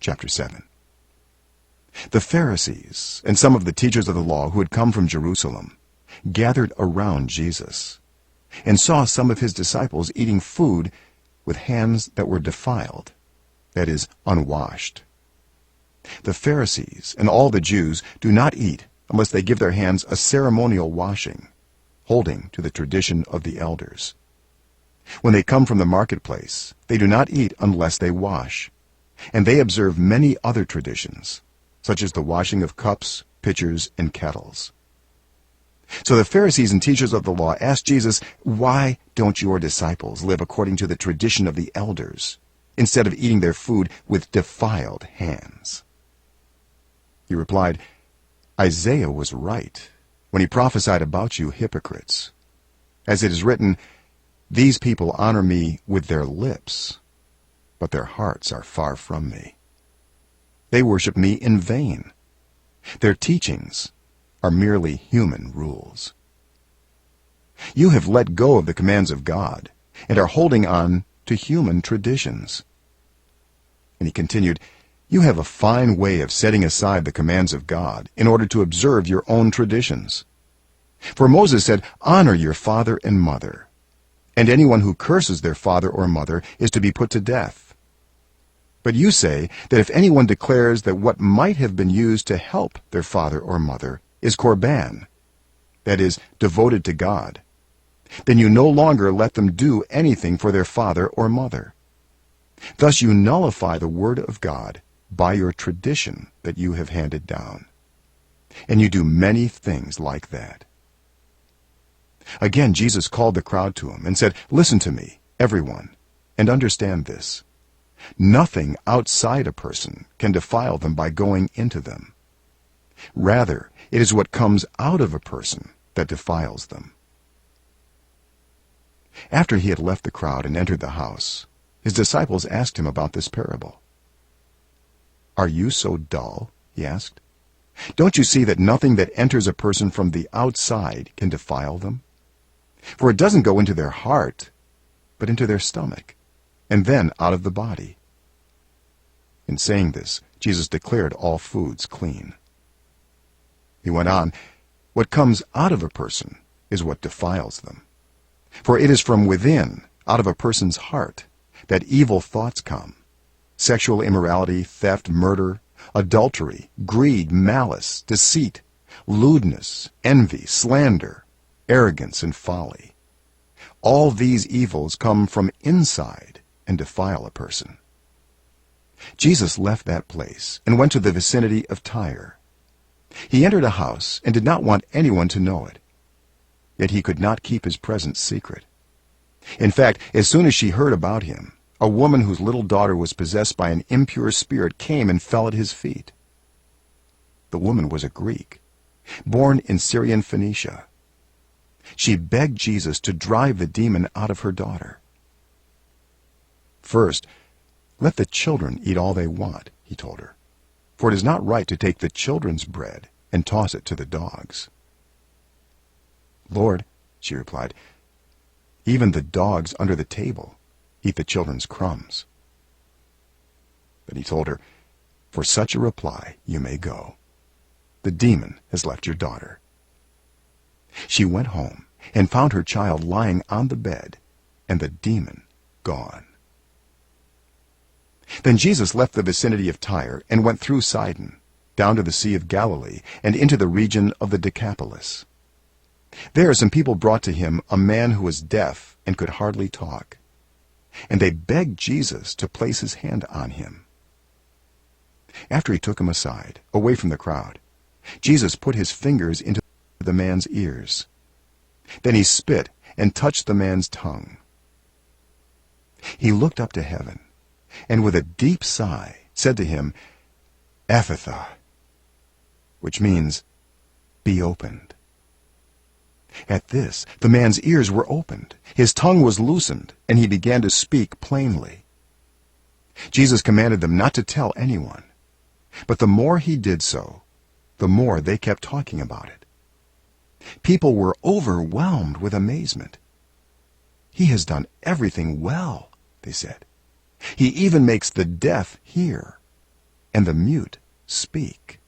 chapter 7. The Pharisees and some of the teachers of the law who had come from Jerusalem gathered around Jesus and saw some of his disciples eating food with hands that were defiled, that is, unwashed. The Pharisees and all the Jews do not eat unless they give their hands a ceremonial washing, holding to the tradition of the elders. When they come from the marketplace, they do not eat unless they wash, and they observe many other traditions, such as the washing of cups, pitchers, and kettles. So the Pharisees and teachers of the law asked Jesus, "Why don't your disciples live according to the tradition of the elders, instead of eating their food with defiled hands?" He replied, "Isaiah was right when he prophesied about you hypocrites. As it is written, 'These people honor me with their lips, but their hearts are far from me. They worship me in vain. Their teachings are merely human rules.' You have let go of the commands of God and are holding on to human traditions." And he continued, "You have a fine way of setting aside the commands of God in order to observe your own traditions. For Moses said, 'Honor your father and mother,' and anyone who curses their father or mother is to be put to death. But you say that if anyone declares that what might have been used to help their father or mother is korban, that is, devoted to God, then you no longer let them do anything for their father or mother. Thus you nullify the word of God by your tradition that you have handed down. And you do many things like that." Again Jesus called the crowd to him and said, "Listen to me, everyone, and understand this. Nothing outside a person can defile them by going into them. Rather, it is what comes out of a person that defiles them." After he had left the crowd and entered the house, his disciples asked him about this parable. "Are you so dull?" he asked. "Don't you see that nothing that enters a person from the outside can defile them? For it doesn't go into their heart, but into their stomach, and then out of the body." In saying this, Jesus declared all foods clean. He went on, "What comes out of a person is what defiles them. For it is from within, out of a person's heart, that evil thoughts come: sexual immorality, theft, murder, adultery, greed, malice, deceit, lewdness, envy, slander, arrogance, and folly. All these evils come from inside and defile a person." Jesus left that place and went to the vicinity of Tyre. He entered a house and did not want anyone to know it. Yet he could not keep his presence secret. In fact, as soon as she heard about him, a woman whose little daughter was possessed by an impure spirit came and fell at his feet. The woman was a Greek, born in Syrian Phoenicia. She begged Jesus to drive the demon out of her daughter. "First, let the children eat all they want," he told her, "for it is not right to take the children's bread and toss it to the dogs." "Lord," she replied, "even the dogs under the table eat the children's crumbs." Then he told her, "For such a reply you may go. The demon has left your daughter." She went home and found her child lying on the bed and the demon gone. Then Jesus left the vicinity of Tyre and went through Sidon, down to the Sea of Galilee, and into the region of the Decapolis. There some people brought to him a man who was deaf and could hardly talk, and they begged Jesus to place his hand on him. After he took him aside, away from the crowd, Jesus put his fingers into the man's ears. Then he spit and touched the man's tongue. He looked up to heaven, and with a deep sigh said to him, "Ephphatha," which means, "Be opened." At this, the man's ears were opened, his tongue was loosened, and he began to speak plainly. Jesus commanded them not to tell anyone, but the more he did so, the more they kept talking about it. People were overwhelmed with amazement. "He has done everything well," they said. "He even makes the deaf hear." and the mute speak.